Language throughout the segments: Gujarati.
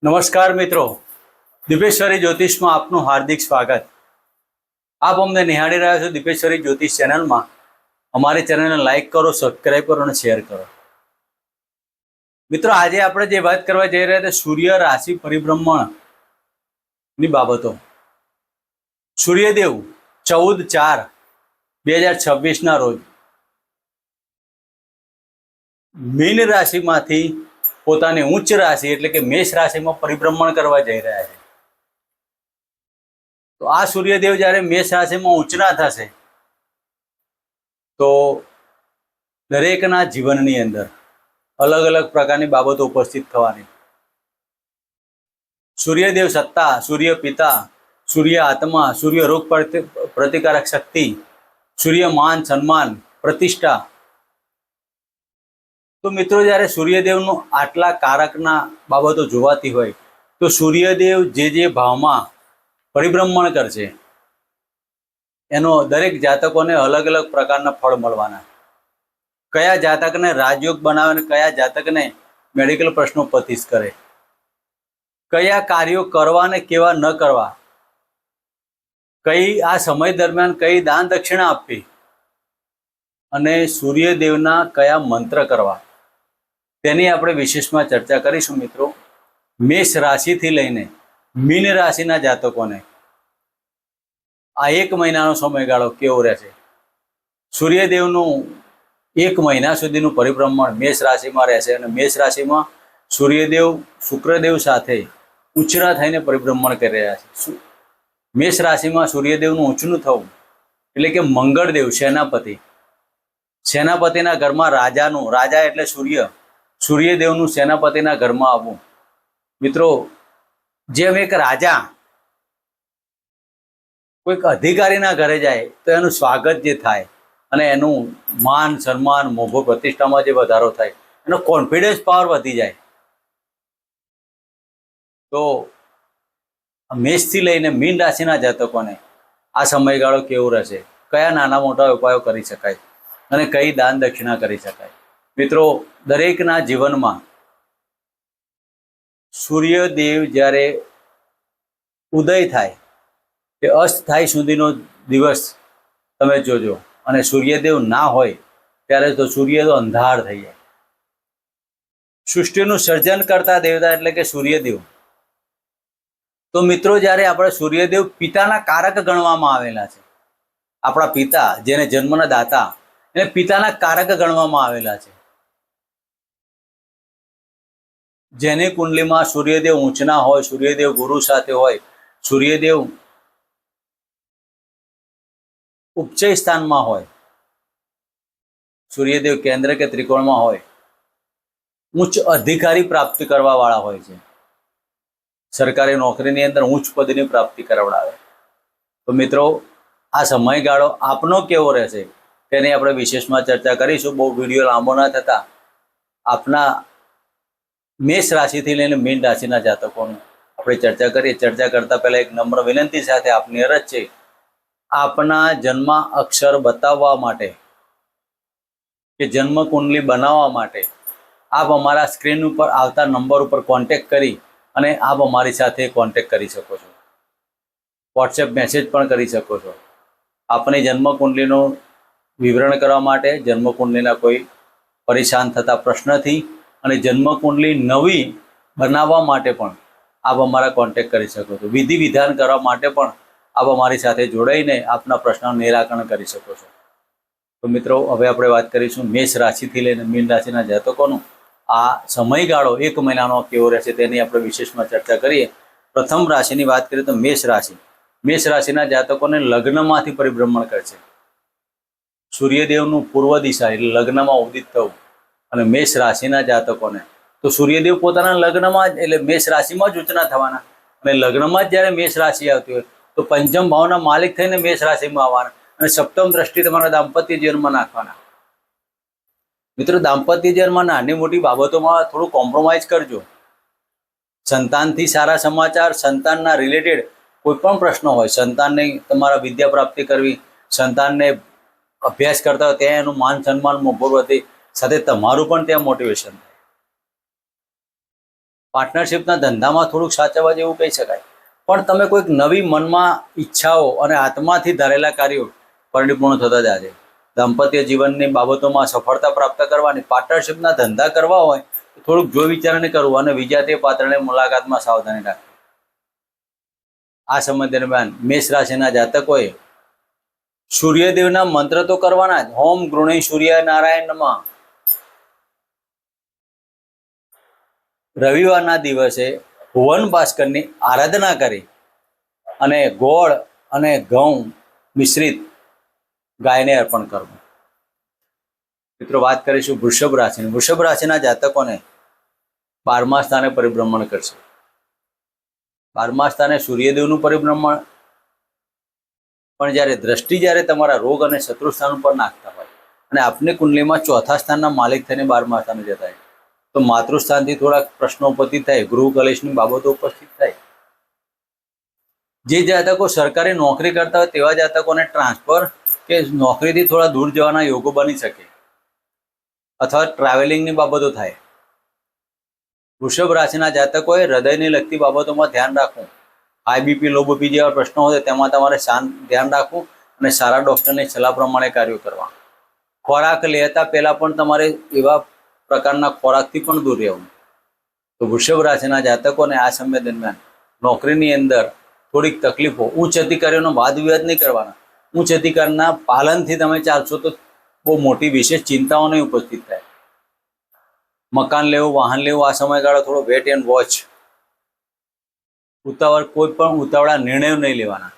નમસ્કાર મિત્રો, દીપેશ્વરી જ્યોતિષમાં આપનું હાર્દિક સ્વાગત। આપ અમને નિહાળી રહ્યા છો દીપેશ્વરી જ્યોતિષ ચેનલમાં। અમારી ચેનલને લાઈક કરો, સબસ્ક્રાઈબ કરો અને શેર કરો। મિત્રો, આજે આપણે જે વાત કરવા જઈ રહ્યા હતા સૂર્ય રાશિ પરિભ્રમણની બાબતો। સૂર્યદેવ 14/4/2026 રોજ મીન રાશિમાંથી પોતાની ઉચ્ચ રાશિ એટલે કે મેષ રાશિમાં પરિભ્રમણ કરવા જઈ રહ્યા છે। તો આ સૂર્યદેવ જ્યારે મેષ રાશિમાં ઉચ્ચના થશે તો દરેકના જીવનની અંદર અલગ અલગ પ્રકારની બાબતો ઉપસ્થિત થવાની। સૂર્યદેવ સત્તા, સૂર્ય પિતા, સૂર્ય આત્મા, સૂર્ય રોગ પ્રતિકારક શક્તિ, સૂર્ય માન સન્માન પ્રતિષ્ઠા। તો મિત્રો, જ્યારે સૂર્યદેવનું આટલા કારકના બાબતો જોવાતી હોય તો સૂર્યદેવ જે ભાવમાં પરિભ્રમણ કરશે એનો દરેક જાતકોને અલગ અલગ પ્રકારના ફળ મળવાના। કયા જાતકને રાજયોગ બનાવે અને કયા જાતકને મેડિકલ પ્રશ્નો પતિત કરે, કયા કાર્યો કરવા ને કેવા ન કરવા, કઈ આ સમય દરમિયાન કઈ દાન દક્ષિણા આપવી અને સૂર્યદેવના કયા મંત્ર કરવા, તેની આપણે વિશેષમાં ચર્ચા કરીશું। મિત્રો, મેષ રાશિથી લઈને મીન રાશિના જાતકોને આ 1 મહિનાનો સમયગાળો કેવો રહેશે, સૂર્યદેવનું 1 મહિના સુધીનું પરિભ્રમણ મેષ રાશિમાં રહેશે અને મેષ રાશિમાં સૂર્યદેવ શુક્રદેવ સાથે ઉચ્ચના થઈને પરિભ્રમણ કરી રહ્યા છે। મેષ રાશિમાં સૂર્યદેવનું ઊંચનું થવું એટલે કે મંગળદેવ સેનાપતિ, સેનાપતિના ઘરમાં રાજાનું, રાજા એટલે સૂર્યદેવનું સેનાપતિના ઘરમાં આવવું। મિત્રો, જેમ એક રાજા કોઈક અધિકારીના ઘરે જાય તો એનું સ્વાગત જે થાય અને એનું માન સન્માન મોભો પ્રતિષ્ઠામાં જે વધારો થાય, એનો કોન્ફિડન્સ પાવર વધી જાય। તો મેષથી લઈને મીન રાશિના જાતકોને આ સમયગાળો કેવો રહેશે, કયા નાના મોટા ઉપાયો કરી શકાય અને કઈ દાન દક્ષિણા કરી શકાય। મિત્રો, દરેકના જીવનમાં સૂર્યદેવ જ્યારે ઉદય થાય કે અસ્ત થાય સુધીનો દિવસ તમે જોજો અને સૂર્યદેવ ના હોય ત્યારે તો સૂર્ય તો અંધાર થઈ જાય। સૃષ્ટિનું સર્જન કરતા દેવતા એટલે કે સૂર્યદેવ। તો મિત્રો, જ્યારે આપણે સૂર્યદેવ પિતાના કારક ગણવામાં આવેલા છે, આપણા પિતા જેને જન્મના દાતા એને પિતાના કારક ગણવામાં આવેલા છે। જેની કુંડલીમાં સૂર્યદેવ ઊંચના હોય, સૂર્યદેવ ગુરુ સાથે હોય, સૂર્યદેવ ઉપચય સ્થાનમાં હોય, સૂર્યદેવ કેન્દ્ર કે ત્રિકોણમાં હોય, ઉચ્ચ અધિકારી પ્રાપ્તિ કરવા વાળા હોય છે, સરકારી નોકરીની અંદર ઉચ્ચ પદની પ્રાપ્તિ કરાવડાવે। તો મિત્રો, આ સમયગાળો આપનો કેવો રહેશે તેની આપણે વિશેષમાં ચર્ચા કરીશું। બહુ વિડીયો લાંબો ના થતા આપના મેષ રાશિથી લઈને મીન રાશિના જાતકોનું આપણે ચર્ચા કરીએ। ચર્ચા કરતા પહેલા એક નમ્ર વિનંતી સાથે આપની અરજ છે, આપના જન્મ અક્ષર બતાવવા માટે કે જન્મ કુંડલી બનાવવા માટે આપ અમારા સ્ક્રીન ઉપર આવતા નંબર ઉપર કોન્ટેક્ટ કરી અને આપ અમારી સાથે કોન્ટેક્ટ કરી શકો છો। વોટ્સએપ મેસેજ પણ કરી શકો છો। આપની જન્મ કુંડલીનું વિવરણ કરવા માટે, જન્મ કુંડલીના કોઈ પરેશાન થતા પ્રશ્નથી અને જન્મ કુંડલી નવી બનાવવા માટે પણ આપ અમારા કોન્ટેક્ટ કરી શકો છો। વિધિ વિધાન કરવા માટે પણ આપ અમારી સાથે જોડાઈને આપના પ્રશ્નનું નિરાકરણ કરી શકો છો। તો મિત્રો, હવે આપણે વાત કરીશું મેષ રાશિથી લઈને મીન રાશિના જાતકોનું આ સમયગાળો 1 મહિનાનો કેવો રહેશે તેની આપણે વિશેષમાં ચર્ચા કરીએ। પ્રથમ રાશિની વાત કરીએ તો મેષ રાશિ। મેષ રાશિના જાતકોને લગ્નમાંથી પરિભ્રમણ કરશે સૂર્યદેવનું પૂર્વ દિશા એટલે લગ્નમાં ઉદિત થવું અને મેષ રાશિના જાતકોને તો સૂર્યદેવ પોતાના લગ્નમાં જ એટલે મેષ રાશિમાં જ ઉચ્ચના થવાના અને લગ્નમાં જ જ્યારે મેષ રાશિ આવતી હોય તો પંચમ ભાવના માલિક થઈને મેષ રાશિમાં આવવાના અને સપ્તમ દ્રષ્ટિ તમારા દાંપત્ય જીવનમાં નાખવાના। મિત્રો, દાંપત્ય જીવનમાં નાની મોટી બાબતોમાં થોડું કોમ્પ્રોમાઇઝ કરજો। સંતાનથી સારા સમાચાર, સંતાનના રિલેટેડ કોઈ પણ પ્રશ્ન હોય, સંતાનને તમારા વિદ્યા પ્રાપ્તિ કરવી, સંતાનને અભ્યાસ કરતા હોય ત્યાં એનું માન સન્માન મોભો વધે, સાથે તમારું પણ ત્યાં મોટિવેશન થાય। પાર્ટનરશિપના ધંધામાં થોડુંક સાચવવા જેવું કહી શકાય. પણ તમે કોઈક નવી મનમાં ઈચ્છાઓ અને આત્માથી ધારેલા કાર્યો પરિપૂર્ણ થતા જાય છે. દાંપત્ય જીવનની બાબતોમાં સફળતા પ્રાપ્ત કરવાની, પાર્ટનરશિપના ધંધા કરવા હોય તો થોડુંક જોઈ વિચારને કરવું અને વિજાતીય પાત્રની મુલાકાતમાં સાવધાની રાખવી. આ સમય દરમિયાન મેષ રાશિના જાતકોએ સૂર્યદેવના મંત્ર તો કરવાના જ. ઓમ ગૃણી સૂર્ય નારાયણ નમઃ. રવિવારના દિવસે ભુવન ભાસ્કરની આરાધના કરી અને ગોળ અને ઘઉં મિશ્રિત ગાયને અર્પણ કરવું. મિત્રો, વાત કરીશું વૃષભ રાશિની. વૃષભ રાશિના જાતકોને 12મા સ્થાને પરિભ્રમણ કરશે. 12મા સ્થાને સૂર્યદેવનું પરિભ્રમણ, પણ જ્યારે તમારા રોગ અને શત્રુ સ્થાન ઉપર નાખતા હોય અને આપની કુંડલીમાં 4થા સ્થાનના માલિક થઈને 12મા સ્થાને જતા હોય તો માતૃસ્થાનથી થોડાક પ્રશ્નો ઉપસ્થિત થાય, ગૃહ કલેશની બાબતો ઉપસ્થિત થાય. જે જાતકો સરકારી નોકરી કરતા હોય તેવા જાતકોને ટ્રાન્સફર કે નોકરીથી થોડા દૂર જવાના યોગો બની શકે અથવા ટ્રાવેલિંગની બાબતો થાય. વૃષભ રાશિના જાતકોએ હૃદયને લગતી બાબતોમાં ધ્યાન રાખવું. હાઈ બીપી, લો બીપી જેવા પ્રશ્નો હોય તેમાં તમારે શાંત ધ્યાન રાખવું અને સારા ડૉક્ટરની સલાહ પ્રમાણે કાર્યો કરવા. ખોરાક લેતા પહેલાં પણ તમારે એવા પ્રકારના ખોરાકથી પણ દૂર રહેવું. તો વૃષભ રાશિના જાતકોને આ સમય દરમિયાન નોકરીની અંદર થોડીક તકલીફો, ઉચ્ચ અધિકારીઓનો વાદ વિવાદ નહીં કરવાના. ઉચ્ચ અધિકારીના પાલનથી તમે ચાલશો તો બહુ મોટી વિશેષ ચિંતાઓ નહીં ઉપસ્થિત થાય. મકાન લેવું, વાહન લેવું, આ સમયગાળો થોડો વેટ એન્ડ વોચ. કોઈ પણ ઉતાવળા નિર્ણયો નહીં લેવાના.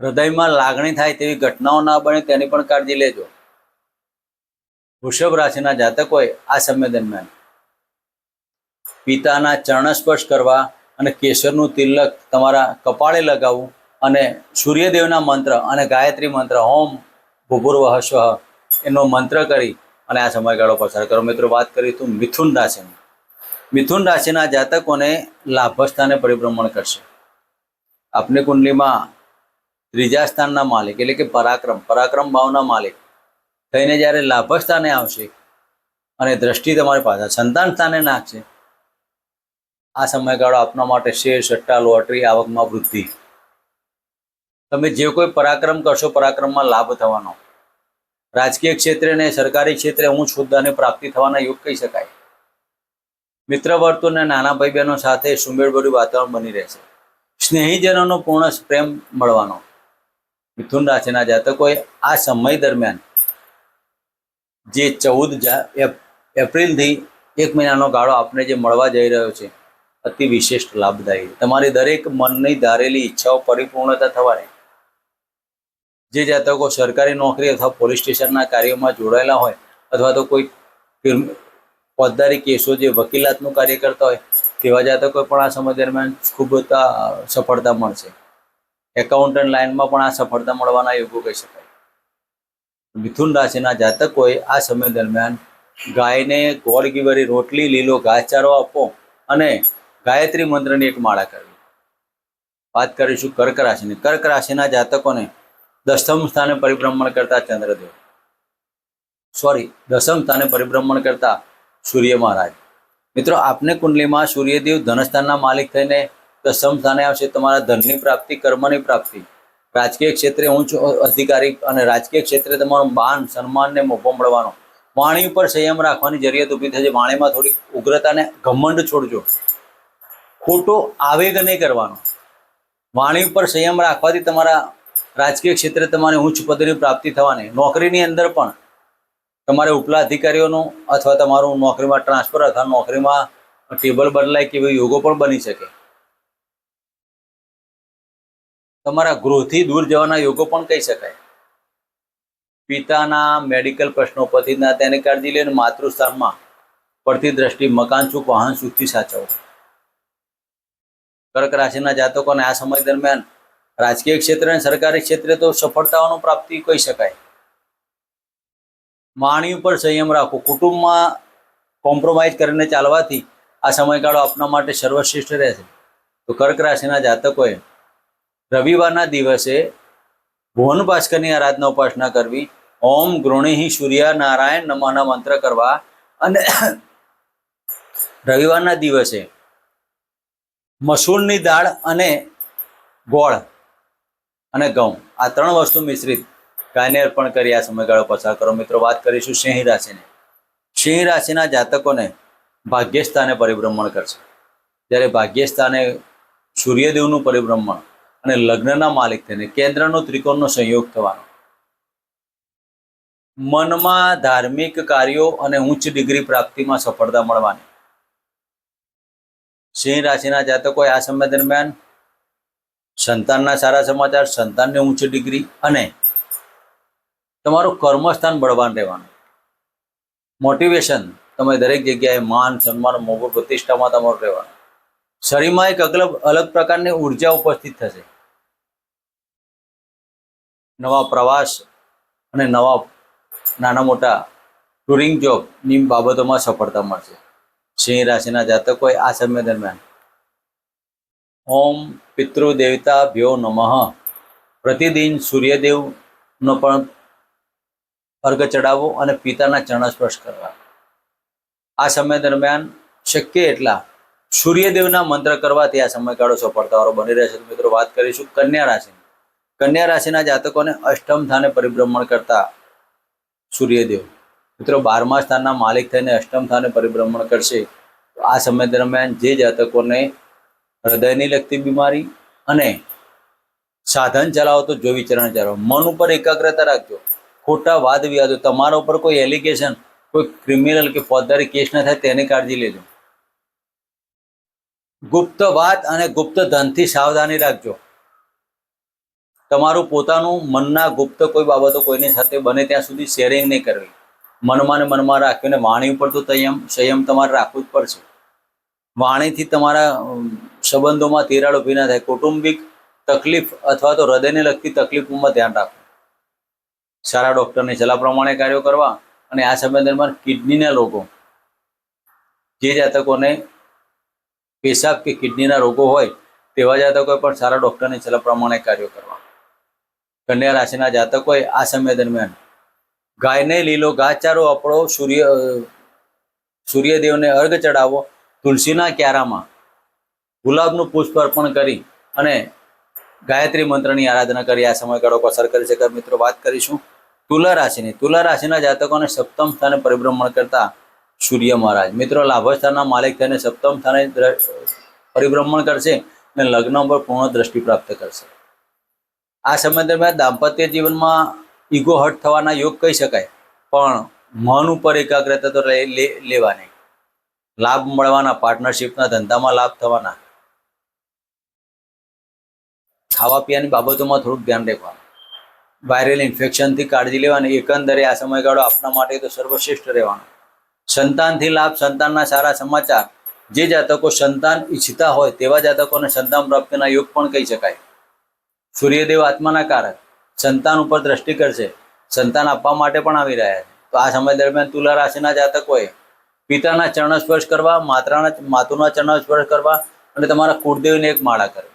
હૃદયમાં લાગણી થાય તેવી ઘટનાઓ ના બને તેની પણ કાળજી લેજો. વૃષભ રાશિના જાતકોએ આ સમય દરમિયાન પિતાના ચરણ સ્પર્શ કરવા અને કેસરનું તિલક તમારા કપાળે લગાવવું અને સૂર્યદેવના મંત્ર અને ગાયત્રી મંત્ર ઓમ ભૂભુર્વઃ સ્વઃ એનો મંત્ર કરી અને આ સમયગાળો પસાર કરો. મિત્રો, વાત કરીશું મિથુન રાશિની. મિથુન રાશિના જાતકોને લાભસ્થાને પરિભ્રમણ કરશે. આપની કુંડલીમાં 3જા સ્થાનના માલિક એટલે કે પરાક્રમ ભાવના માલિક થઈને જ્યારે લાભસ્થાને આવશે અને દ્રષ્ટિ તમારી પાસે સંતાન સ્થાને નાખશે, આ સમયગાળો આપના માટે શેર, સટ્ટા, લોટરી, આવકમાં વૃદ્ધિ. તમે જે કોઈ પરાક્રમ કરશો પરાક્રમમાં લાભ થવાનો. રાજકીય ક્ષેત્રે અને સરકારી ક્ષેત્રે ઉચ્ચ હોદ્દાની પ્રાપ્તિ થવાના યોગ કહી શકાય. મિત્ર વર્તુળને નાના ભાઈ બહેનો સાથે સુમેળભર્યું વાતાવરણ બની રહેશે. સ્નેહીજનોનો પૂર્ણ પ્રેમ મળવાનો. મિથુન રાશિના જાતકોએ આ સમય દરમિયાન જે 14 એપ્રિલથી 1 મહિનાનો ગાળો આપને જે મળવા જઈ રહ્યો છે અતિ વિશેષ લાભદાયી. તમારી દરેક મનની ધારેલી ઈચ્છાઓ પરિપૂર્ણતા થવાની. જે જાતકો સરકારી નોકરી અથવા પોલીસ સ્ટેશનના કાર્યોમાં જોડાયેલા હોય અથવા તો કોઈ ફોજદારી કેસો, જે વકીલાતનું કાર્ય કરતા હોય તેવા જાતકો પણ આ સમય દરમિયાન ખૂબ સફળતા મળશે. એકાઉન્ટન્ટ લાઇનમાં પણ આ સફળતા મળવાના યોગો કહી શકાય. મિથુન રાશિના જાતકોએ આ સમય દરમિયાન ગાયને ગોળ ઘીવાળી રોટલી, લીલો ઘાસચારો આપવો અને ગાયત્રી મંત્રની એક માળા કરવી. વાત કરીશું કર્ક રાશિની. કર્ક રાશિના જાતકોને 10મ સ્થાને પરિભ્રમણ કરતા ચંદ્રદેવ, દસમ સ્થાને પરિભ્રમણ કરતા સૂર્ય મહારાજ. મિત્રો, આપને કુંડલીમાં સૂર્યદેવ ધનસ્થાનના માલિક થઈને 10મ સ્થાને આવશે. તમારા ધનની પ્રાપ્તિ, કર્મની પ્રાપ્તિ, રાજકીય ક્ષેત્રે ઉચ્ચ અધિકારી અને રાજકીય ક્ષેત્રે તમારું માન, સન્માનને મોભો મળવાનો. વાણી ઉપર સંયમ રાખવાની જરૂરિયાત ઊભી થશે. વાણીમાં થોડી ઉગ્રતાને ઘમંડ છોડજો. ખોટો આવેગ નહીં કરવાનો. વાણી ઉપર સંયમ રાખવાથી તમારા રાજકીય ક્ષેત્રે તમારે ઉચ્ચ પદની પ્રાપ્તિ થવાની. નોકરીની અંદર પણ તમારે ઉપલા અધિકારીઓનું અથવા તમારું નોકરીમાં ટ્રાન્સફર અથવા નોકરીમાં ટેબલ બદલાય કે એવી યોગો પણ બની શકે. તમારા ગૃહથી દૂર જવાના યોગો પણ કહી શકાય. પિતાના મેડિકલ પ્રશ્નો પરથી ના તેની કાળજી લઈને માતૃસ્થાનમાં પડતી દ્રષ્ટિ, મકાન સુખ, વાહન સુખથી સાચવો. કર્ક રાશિના જાતકોને આ સમય દરમિયાન રાજકીય ક્ષેત્રે અને સરકારી ક્ષેત્રે તો સફળતાઓની પ્રાપ્તિ કહી શકાય. વાણી ઉપર સંયમ રાખો. કુટુંબમાં કોમ્પ્રોમાઇઝ કરીને ચાલવાથી આ સમયગાળો આપના માટે સર્વશ્રેષ્ઠ રહેશે. તો કર્ક રાશિના જાતકોએ રવિવારના દિવસે ભુવન ભાસ્કરની આરાધના ઉપાસના કરવી, ઓમ ગૃણીહિ સૂર્ય નારાયણ નમઃના મંત્ર કરવા અને રવિવારના દિવસે મસૂરની દાળ અને ગોળ અને ઘઉં આ 3 વસ્તુ મિશ્રિત ગાયને અર્પણ કરી આ સમયગાળો પસાર કરો. મિત્રો, વાત કરીશું સિંહ રાશિની. સિંહ રાશિના જાતકોને ભાગ્યસ્થાને પરિભ્રમણ કરશે. જ્યારે ભાગ્યસ્થાને સૂર્યદેવનું પરિભ્રમણ અને લગ્નના માલિક થઈને કેન્દ્રનો ત્રિકોણનો સંયોગ થવાનો. મનમાં ધાર્મિક કાર્યો અને ઉચ્ચ ડિગ્રી પ્રાપ્તિમાં સફળતા મળવાની. સિંહ રાશિના જાતકોએ આ સમય દરમિયાન સંતાનના સારા સમાચાર, સંતાનની ઉચ્ચ ડિગ્રી અને તમારું કર્મસ્થાન બળવાન રહેવાનું. મોટિવેશન, તમે દરેક જગ્યાએ માન, સન્માન, મોભો, પ્રતિષ્ઠામાં તમારું રહેવાનું. શરીરમાં એક અલગ પ્રકારની ઉર્જા ઉપસ્થિત થશે. નવા પ્રવાસ અને નવા નાના મોટા ટુરિંગ જોબની બાબતોમાં સફળતા મળશે. સિંહ રાશિના જાતકોએ આ સમય દરમિયાન ઓમ પિતૃદેવતાભ્યો નમઃ પ્રતિદિન સૂર્યદેવનો પણ અર્ઘ ચડાવવો અને પિતાના ચરણ સ્પર્શ કરવા. આ સમય દરમિયાન શક્ય એટલા સૂર્યદેવના મંત્ર કરવાથી આ સમયગાળો સફળતાવાળો બની રહેશે. મિત્રો, વાત કરીશું કન્યા રાશિની. કન્યા રાશિના જાતકોને અષ્ટમ સ્થાને પરિભ્રમણ કરતા સૂર્યદેવ મિત્રો 12મા સ્થાનના માલિક થઈને અષ્ટમ સ્થાને પરિભ્રમણ કરશે. આ સમય દરમિયાન જે જાતકોને હૃદયની લગતી બીમારી અને સાધન ચલાવો તો જો વિચારણા ચાલો, મન ઉપર એકાગ્રતા રાખજો. ખોટા વાદ વિવાદો, તમારા ઉપર કોઈ એલિગેશન, કોઈ ક્રિમિનલ કે ફોજદારી કેસ ન થાય તેની કાળજી લેજો. ગુપ્ત વાત અને ગુપ્ત ધનથી સાવધાની રાખજો. તમારું પોતાનું મનના ગુપ્ત કોઈ બાબતો કોઈની સાથે બને ત્યાં સુધી શેરિંગ નહીં કરવી. મનમાં ને મનમાં રાખીને વાણી ઉપર તો સંયમ તમારે રાખવું જ પડશે. વાણીથી તમારા સંબંધોમાં તિરાડ ઊભી ના થાય. કૌટુંબિક તકલીફ અથવા તો હૃદયને લગતી તકલીફોમાં ધ્યાન રાખવું. સારા ડૉક્ટરની સલાહ પ્રમાણે કાર્યો કરવા. અને આ સમય દરમિયાન કિડનીના રોગો, જે જાતકોને પેશાબ કે કિડનીના રોગો હોય તેવા જાતકોએ પણ સારા ડૉક્ટરની સલાહ પ્રમાણે કાર્યો કરવા. કન્યા રાશિના જાતકોએ આ સમય દરમિયાન ગાયને લીલો ઘાસચારો આપો, સૂર્યદેવને અર્ઘ ચડાવો, તુલસીના ક્યારામાં ગુલાબનું પુષ્પ અર્પણ કરી અને ગાયત્રી મંત્રની આરાધના કરી આ સમયગાળો પસાર કરી શકે. મિત્રો, વાત કરીશું તુલા રાશિની. તુલા રાશિના જાતકોને સપ્તમ સ્થાને પરિભ્રમણ કરતા સૂર્ય મહારાજ મિત્રો લાભસ્થાનના માલિક થઈને સપ્તમ સ્થાને પરિભ્રમણ કરશે અને લગ્ન પર પૂર્ણ દ્રષ્ટિ પ્રાપ્ત કરશે. આ સમય દરમિયાન દાંપત્ય જીવનમાં ઈગો હર્ટ થવાના યોગ કહી શકાય, પણ મન ઉપર એકાગ્રતા તો લેવાની. લાભ મળવાના, પાર્ટનરશિપના ધંધામાં લાભ થવાના. ખાવા પીવાની બાબતોમાં થોડુંક ધ્યાન રાખવાનું. વાયરલ ઇન્ફેક્શનથી કાળજી લેવાની. એકંદરે આ સમયગાળો આપના માટે તો સર્વશ્રેષ્ઠ રહેવાનો. સંતાનથી લાભ, સંતાનના સારા સમાચાર. જે જાતકો સંતાન ઈચ્છતા હોય તેવા જાતકોને સંતાન પ્રાપ્તિના યોગ પણ કહી શકાય. સૂર્યદેવ આત્માના કારક, સંતાન ઉપર દ્રષ્ટિ કરશે, સંતાન આપવા માટે પણ આવી રહ્યા છે. તો આ સમય દરમિયાન તુલા રાશિના જાતકોએ પિતાના ચરણ સ્પર્શ કરવા, માતુના ચરણ સ્પર્શ કરવા અને તમારા કુળદેવને એક માળા કરવી.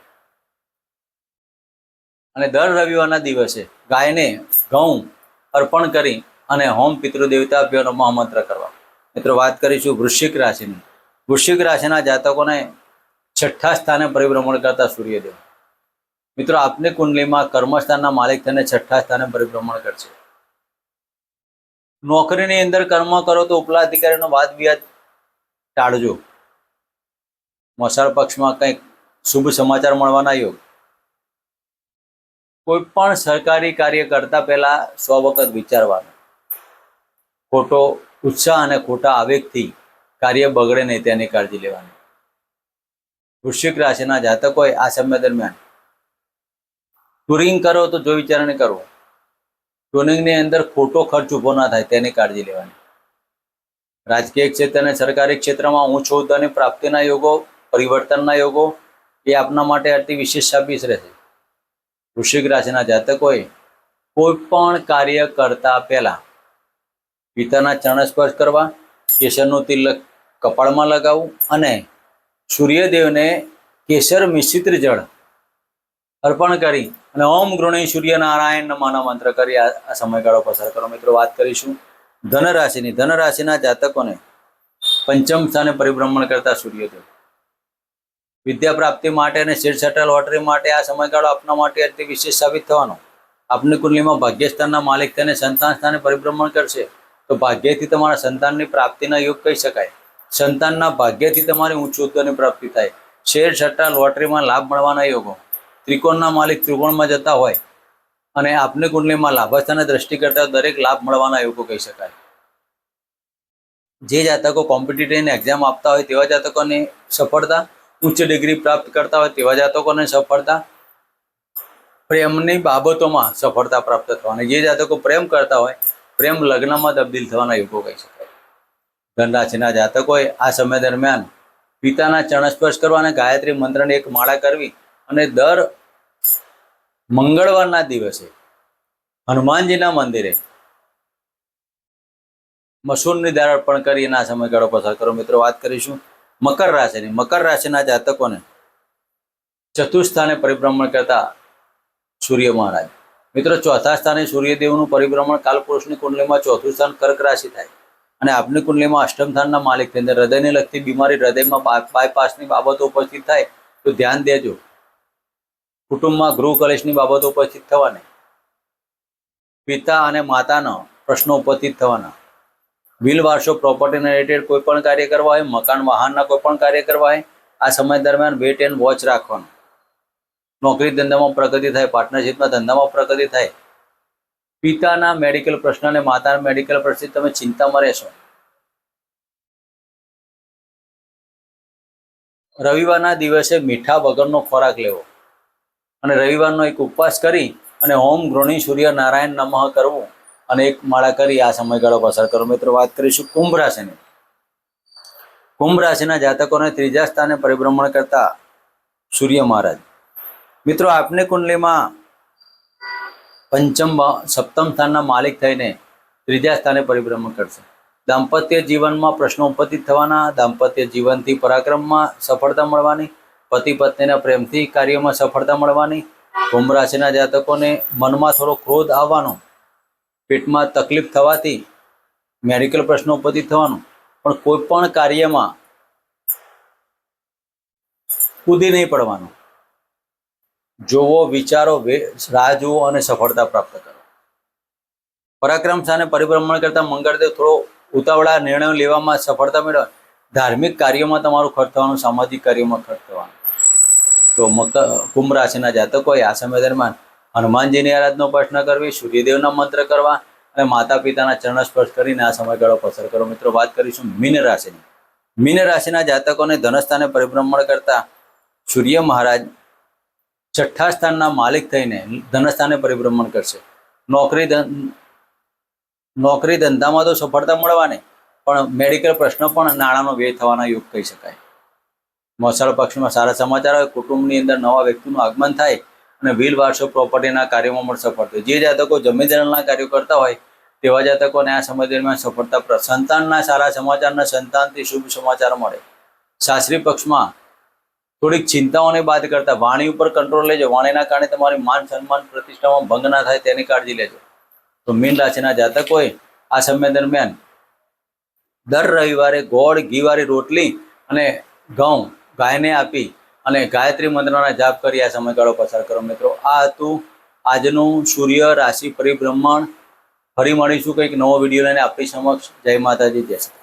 અને દર રવિવારના દિવસે ગાયને ઘઉં અર્પણ કરી અને હોમ પિતૃદેવતાભ્યો નમઃ મંત્ર કરવા. મિત્રો, વાત કરીશું વૃશ્ચિક રાશિની. વૃશ્ચિક રાશિના જાતકોને 6ઠ્ઠા સ્થાને પરિભ્રમણ કરતા સૂર્યદેવ મિત્રો આપની કુંડલીમાં કર્મસ્થાનના માલિક થઈને 6ઠ્ઠા સ્થાને પરિભ્રમણ કરશે. નોકરીની અંદર કર્મ કરો તો ઉપલા અધિકારીનો વાદ વિવાદ ટાળજો. મોસાળ પક્ષમાં કંઈક શુભ સમાચાર મળવાના યોગ. કોઈ પણ સરકારી કાર્ય કરતા પહેલા 100 વખત વિચારવાનું. ખોટો ઉત્સાહ અને ખોટા આવેગથી કાર્ય બગડે નહીં તેની કાળજી લેવાની. વૃશ્ચિક રાશિના જાતકોએ આ સમય દરમિયાન ટુરિંગ કરો તો જો વિચારણે કરવો. ટુરિંગની અંદર ખોટો ખર્ચ ઊભો ના થાય તેની કાળજી લેવાની. રાજકીય ક્ષેત્ર અને સરકારી ક્ષેત્રમાં ઉચ્ચ હોદ્દાની પ્રાપ્તિના યોગો, પરિવર્તનના યોગો એ આપના માટે અતિ વિશેષ સાબિત રહેશે. વૃશ્ચિક રાશિના જાતકોએ કોઈ પણ કાર્ય કરતા પહેલા પિતાના ચરણ સ્પર્શ કરવા, કેસરનું તિલક કપાળમાં લગાવવું અને સૂર્યદેવને કેસર મિશ્રિત જળ અર્પણ કરી અને ઓમ ગૃણી સૂર્યનારાયણ નમઃના મંત્ર કરી આ સમયગાળો પસાર કરો. મિત્રો, વાત કરીશું ધનરાશિની. ધનરાશિના જાતકોને પંચમ સ્થાને પરિભ્રમણ કરતા સૂર્યદેવ વિદ્યા પ્રાપ્તિ માટે અને શેર સટ્ટા લોટરી માટે આ સમયગાળો આપના માટે અતિ વિશેષ સાબિત થવાનો. આપની કુંડલીમાં ભાગ્યસ્થાનના માલિક થઈને સંતાન સ્થાને પરિભ્રમણ કરશે તો ભાગ્યથી તમારા સંતાનની પ્રાપ્તિના યોગ કહી શકાય. સંતાનના ભાગ્યથી તમારી ઉચ્ચ હોદ્દાની પ્રાપ્તિ થાય. શેર સટ્ટા લોટરીમાં લાભ મળવાના યોગો. ત્રિકોણના માલિક ત્રિકોણમાં જતા હોય અને આપની કુંડલીમાં લાભસ્થાને દ્રષ્ટિ કરતા દરેક લાભ મળવાના યોગો કહી શકાય. જે જાતકો કોમ્પિટિટિવ એક્ઝામ આપતા હોય તેવા જાતકોને સફળતા, ઉચ્ચ ડિગ્રી પ્રાપ્ત કરતા હોય તેવા જાતકોને સફળતા, પ્રેમની બાબતોમાં સફળતા પ્રાપ્ત થવાની. જે જાતકો પ્રેમ કરતા હોય પ્રેમ લગ્નમાં તબદીલ થવાના યોગો કહી શકાય. ધન રાશિના જાતકોએ આ સમય દરમિયાન પિતાના ચરણ સ્પર્શ કરવા અને ગાયત્રી મંત્રની એક માળા કરવી અને દર મંગળવારના દિવસે હનુમાનજીના મંદિરે મસૂરની દાળ અર્પણ કરી એના સમયગાળો પસાર કરો. મિત્રો, વાત કરીશું મકર રાશિની. મકર રાશિના જાતકોને ચતુર્થ સ્થાને પરિભ્રમણ કરતા સૂર્ય મહારાજ. મિત્રો, ચોથા સ્થાને સૂર્યદેવનું પરિભ્રમણ કાલપુરુષની કુંડલીમાં ચોથું સ્થાન કર્ક રાશિ થાય અને આપની કુંડલીમાં અષ્ટમ સ્થાનના માલિક થઈને હૃદયને લગતી બીમારી, હૃદયમાં બાયપાસની બાબતો ઉપસ્થિત થાય તો ધ્યાન દેજો. કુટુંબમાં ગૃહ કલેશની બાબતો ઉપસ્થિત થવાની. પિતા અને માતાનો પ્રશ્નો ઉપસ્થિત થવાના. વિલ વારસો, પ્રોપર્ટીને રિલેટેડ કોઈ પણ કાર્ય કરવા હોય, મકાન વાહનના કોઈ પણ કાર્ય કરવા હોય, આ સમય દરમિયાન વેટ એન્ડ વોચ રાખવાનું. નોકરી ધંધામાં પ્રગતિ થાય, પાર્ટનરશિપના ધંધામાં પ્રગતિ થાય. પિતાના મેડિકલ પ્રશ્ન અને માતાના મેડિકલ પ્રશ્ન તમે ચિંતામાં રહેશો. રવિવારના દિવસે મીઠા વગરનો ખોરાક લેવો અને રવિવારનો એક ઉપવાસ કરી અને ઓમ ગૃણી સૂર્ય નારાયણ નમઃ કરવું અને એક માળા કરી આ સમયગાળો પસાર કરો. મિત્રો, વાત કરીશું કુંભ રાશિની. કુંભ રાશિના જાતકોને ત્રીજા સ્થાને પરિભ્રમણ કરતા સૂર્ય મહારાજ. મિત્રો, આપની કુંડલીમાં સપ્તમ સ્થાનના માલિક થઈને ત્રીજા સ્થાને પરિભ્રમણ કરશે. દાંપત્ય જીવનમાં પ્રશ્નો ઉપસ્થિત થવાના. દાંપત્ય જીવનથી પરાક્રમમાં સફળતા મળવાની. પતિ પત્નીના પ્રેમથી કાર્યમાં સફળતા મળવાની. કુંભ રાશિના જાતકોને મનમાં થોડો ક્રોધ આવવાનો. પેટમાં તકલીફ થવાથી મેડિકલ પ્રશ્નો ઉપસ્થિત થવાનું. પણ કોઈ પણ કાર્યમાં કૂદી નહીં પડવાનું. જોવો, વિચારો, રાહ જુઓ અને સફળતા પ્રાપ્ત કરો. પરાક્રમ સ્થાને પરિભ્રમણ કરતા મંગળદેવ થોડો ઉતાવળા નિર્ણયો લેવામાં સફળતા મેળવે. ધાર્મિક કાર્યોમાં તમારું ખર્ચ થવાનું, સામાજિક કાર્યોમાં ખર્ચ થવાનું. તો કુંભ રાશિના જાતકોએ આ સમય દરમિયાન હનુમાનજીની આરાધના ઉપાસના કરવી, સૂર્યદેવના મંત્ર કરવા અને માતા પિતાના ચરણ સ્પર્શ કરીને આ સમયગાળો પસાર કરો. મિત્રો, વાત કરીશું મીન રાશિની. મીન રાશિના જાતકોને ધનસ્થાને પરિભ્રમણ કરતા સૂર્ય મહારાજ છઠ્ઠા સ્થાનના માલિક થઈને ધનસ્થાને પરિભ્રમણ કરશે. નોકરી ધંધામાં તો સફળતા મળવાની, પણ મેડિકલ પ્રશ્નો પણ નાણાંનો વ્યય થવાના યોગ કહી શકાય. મોસાળ પક્ષમાં સારા સમાચાર હોય. કુટુંબની અંદર નવા વ્યક્તિનું આગમન થાય અને વિલ વારસો, પ્રોપર્ટીના કાર્યોમાં પણ સફળ થાય. જે જાતકો જમીન જળના કાર્યો કરતા હોય તેવા જાતકોને આ સમય દરમિયાન સફળતા. સંતાનના સારા સમાચારના સંતાનથી શુભ સમાચાર મળે. સાસરી પક્ષમાં થોડીક ચિંતાઓને બાદ કરતા વાણી ઉપર કંટ્રોલ લેજો. વાણીના કારણે તમારી માન સન્માન પ્રતિષ્ઠામાં ભંગ ના થાય તેની કાળજી લેજો. તો મીન રાશિના જાતકોએ આ સમય દરમિયાન દર રવિવારે ગોળ ઘીવાળી રોટલી અને ઘઉં ગાયને આપી અને ગાયત્રી મંત્રના જાપ કરી આ સમયગાળો પસાર કરો. મિત્રો, આ હતું આજનું સૂર્ય રાશિ પરિભ્રમણ. ફરી મળીશું કંઈક નવો વિડીયો લઈને આપણી સમક્ષ. જય માતાજી, જય શ્રી